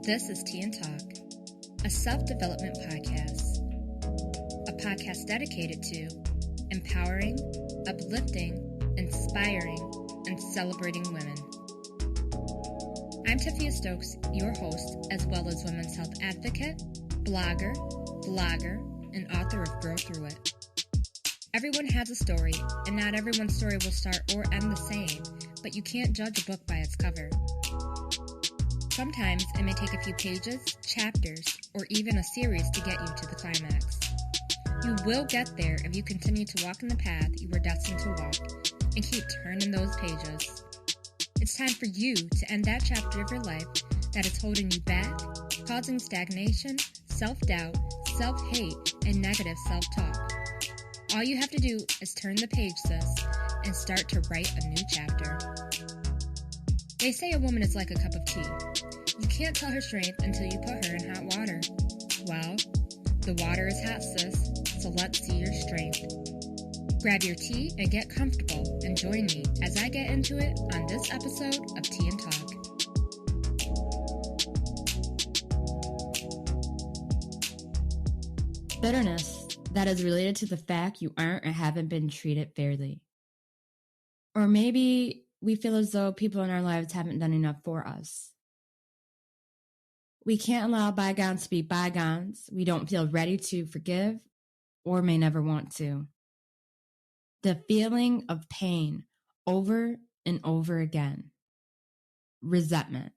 This is Tea and Talk, a self-development podcast. A podcast dedicated to empowering, uplifting, inspiring, and celebrating women. I'm Tafia Stokes, your host, as well as women's health advocate, blogger, and author of Grow Through It. Everyone has a story, and not everyone's story will start or end the same, but you can't judge a book by its cover. Sometimes it may take a few pages, chapters, or even a series to get you to the climax. You will get there if you continue to walk in the path you were destined to walk and keep turning those pages. It's time for you to end that chapter of your life that is holding you back, causing stagnation, self-doubt, self-hate, and negative self-talk. All you have to do is turn the page, sis, and start to write a new chapter. They say a woman is like a cup of tea. You can't tell her strength until you put her in hot water. Well, the water is hot, sis, so let's see your strength. Grab your tea and get comfortable and join me as I get into it on this episode of Tea and Talk. Bitterness that is related to the fact you aren't or haven't been treated fairly. Or maybe we feel as though people in our lives haven't done enough for us. We can't allow bygones to be bygones. We don't feel ready to forgive or may never want to. The feeling of pain over and over again. Resentment.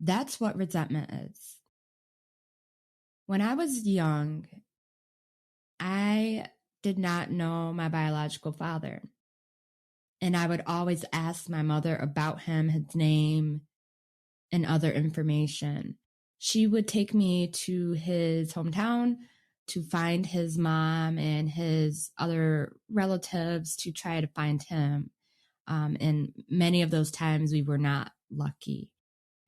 That's what resentment is. When I was young, I did not know my biological father. And I would always ask my mother about him, his name, and other information. She would take me to his hometown to find his mom and his other relatives to try to find him. And many of those times we were not lucky.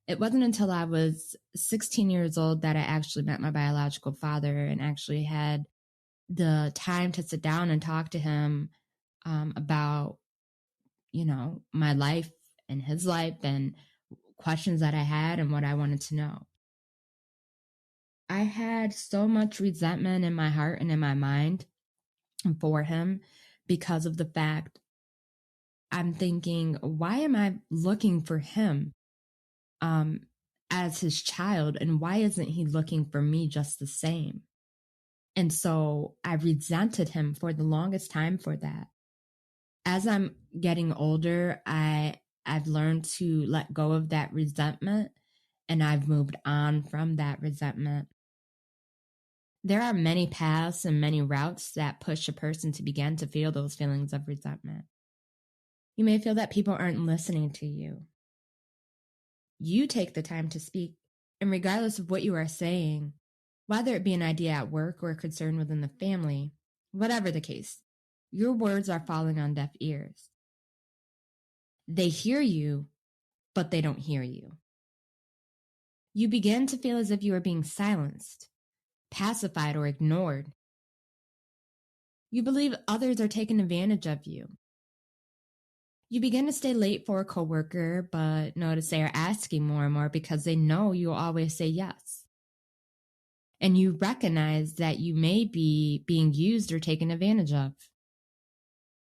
It wasn't until I was 16 years old that I actually met my biological father and actually had the time to sit down and talk to him about my life and his life and questions that I had and what I wanted to know. I had so much resentment in my heart and in my mind for him because of the fact I'm thinking, why am I looking for him as his child? And why isn't he looking for me just the same? And so I resented him for the longest time for that. As I'm getting older, I've learned to let go of that resentment, and I've moved on from that resentment. There are many paths and many routes that push a person to begin to feel those feelings of resentment. You may feel that people aren't listening to you. You take the time to speak, and regardless of what you are saying, whether it be an idea at work or a concern within the family, whatever the case, your words are falling on deaf ears. They hear you, but they don't hear you. You begin to feel as if you are being silenced, pacified, or ignored. You believe others are taking advantage of you. You begin to stay late for a coworker, but notice they are asking more and more because they know you'll always say yes. And you recognize that you may be being used or taken advantage of.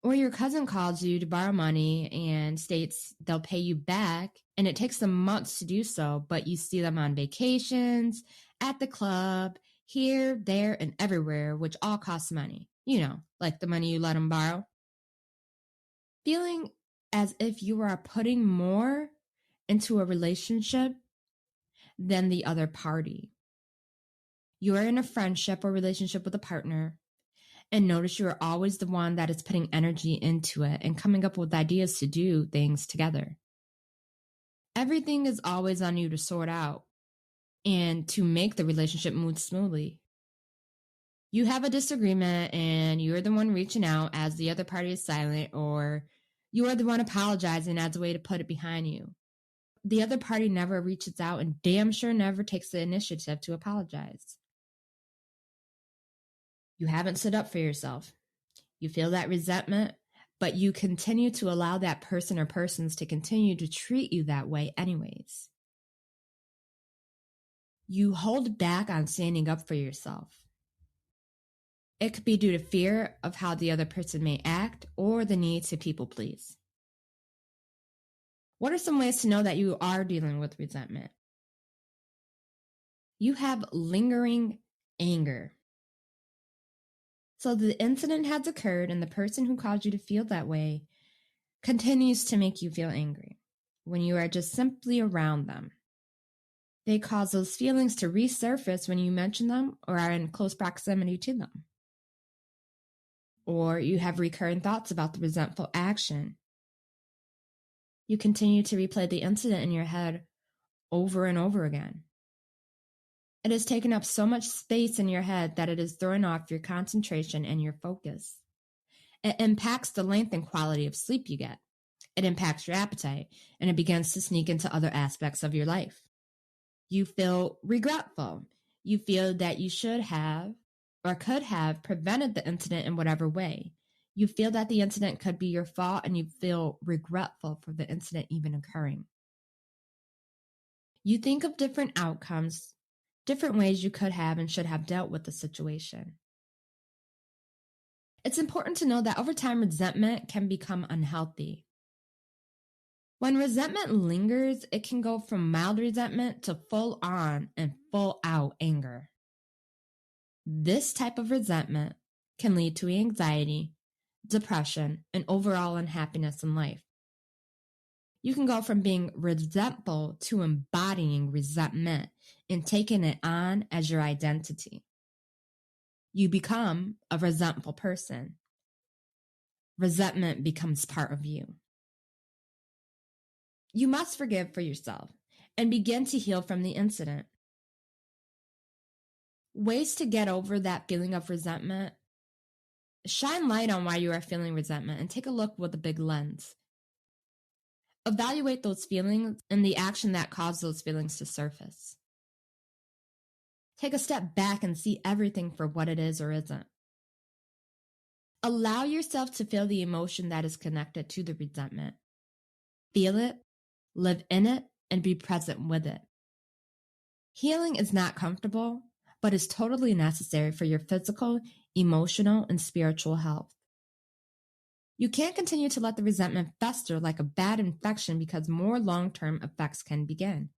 Or your cousin calls you to borrow money and states they'll pay you back, and it takes them months to do so, but you see them on vacations, at the club, here, there, and everywhere, which all costs money. Like the money you let them borrow. Feeling as if you are putting more into a relationship than the other party. You are in a friendship or relationship with a partner, and notice you are always the one that is putting energy into it and coming up with ideas to do things together. Everything is always on you to sort out and to make the relationship move smoothly. You have a disagreement and you're the one reaching out as the other party is silent, or you are the one apologizing as a way to put it behind you. The other party never reaches out and damn sure never takes the initiative to apologize. You haven't stood up for yourself. You feel that resentment, but you continue to allow that person or persons to continue to treat you that way anyways. you hold back on standing up for yourself. It could be due to fear of how the other person may act or the need to people please. What are some ways to know that you are dealing with resentment? You have lingering anger. So the incident has occurred and the person who caused you to feel that way continues to make you feel angry when you are just simply around them. They cause those feelings to resurface when you mention them or are in close proximity to them. Or you have recurring thoughts about the resentful action. You continue to replay the incident in your head over and over again. It has taken up so much space in your head that it is throwing off your concentration and your focus. It impacts the length and quality of sleep you get. It impacts your appetite, and it begins to sneak into other aspects of your life. You feel regretful. You feel that you should have or could have prevented the incident in whatever way. You feel that the incident could be your fault, and you feel regretful for the incident even occurring. You think of different outcomes, different ways you could have and should have dealt with the situation. It's important to know that over time, resentment can become unhealthy. When resentment lingers, it can go from mild resentment to full on and full out anger. This type of resentment can lead to anxiety, depression, and overall unhappiness in life. You can go from being resentful to embodying resentment and taking it on as your identity. You become a resentful person. Resentment becomes part of you. You must forgive for yourself and begin to heal from the incident. Ways to get over that feeling of resentment: shine light on why you are feeling resentment and take a look with a big lens. Evaluate those feelings and the action that caused those feelings to surface. Take a step back and see everything for what it is or isn't. Allow yourself to feel the emotion that is connected to the resentment. Feel it, live in it, and be present with it. Healing is not comfortable, but is totally necessary for your physical, emotional, and spiritual health. You can't continue to let the resentment fester like a bad infection because more long-term effects can begin.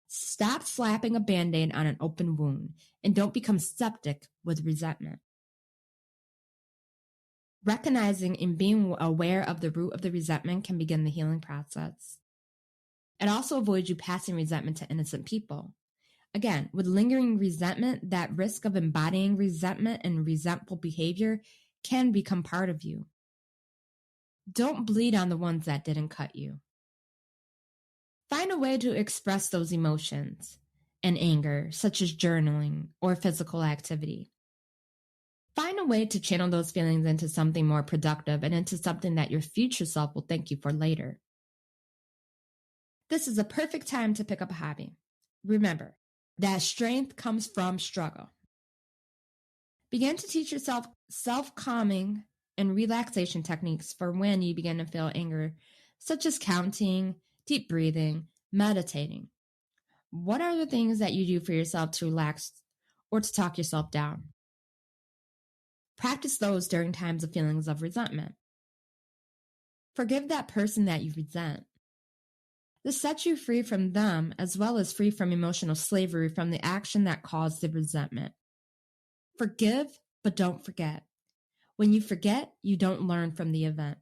Stop slapping a Band-Aid on an open wound and don't become septic with resentment. Recognizing and being aware of the root of the resentment can begin the healing process. It also avoids you passing resentment to innocent people. Again, with lingering resentment, that risk of embodying resentment and resentful behavior can become part of you. Don't bleed on the ones that didn't cut you. Find a way to express those emotions and anger, such as journaling or physical activity. Find a way to channel those feelings into something more productive and into something that your future self will thank you for later. This is a perfect time to pick up a hobby. Remember that strength comes from struggle. Begin to teach yourself self-calming and relaxation techniques for when you begin to feel anger, such as counting, deep breathing, meditating. What are the things that you do for yourself to relax or to talk yourself down? Practice those during times of feelings of resentment. Forgive that person that you resent. This sets you free from them as well as free from emotional slavery from the action that caused the resentment. Forgive, but don't forget. When you forget, you don't learn from the event.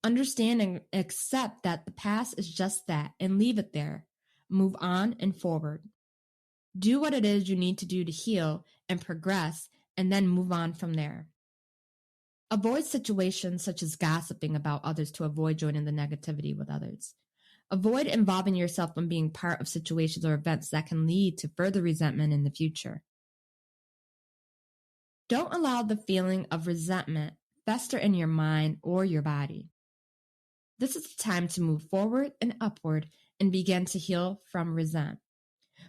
Understand and accept that the past is just that and leave it there. Move on and forward. Do what it is you need to do to heal and progress, and then move on from there. Avoid situations such as gossiping about others to avoid joining the negativity with others. Avoid involving yourself in being part of situations or events that can lead to further resentment in the future. Don't allow the feeling of resentment fester in your mind or your body. This is the time to move forward and upward and begin to heal from resentment.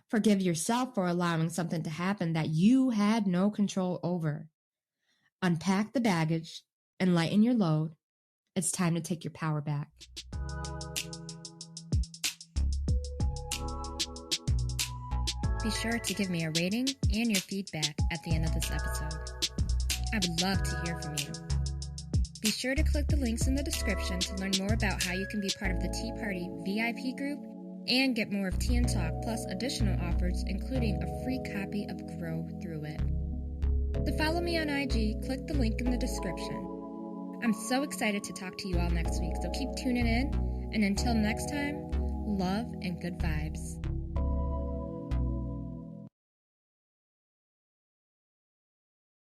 Forgive yourself for allowing something to happen that you had no control over. Unpack the baggage and lighten your load. It's time to take your power back. be sure to give me a rating and your feedback at the end of this episode. I would love to hear from you. Be sure to click the links in the description to learn more about how you can be part of the Tea Party VIP group and get more of Tea and Talk plus additional offers, including a free copy of Grow Through It. To follow me on IG, click the link in the description. I'm so excited to talk to you all next week, so keep tuning in, and until next time, love and good vibes.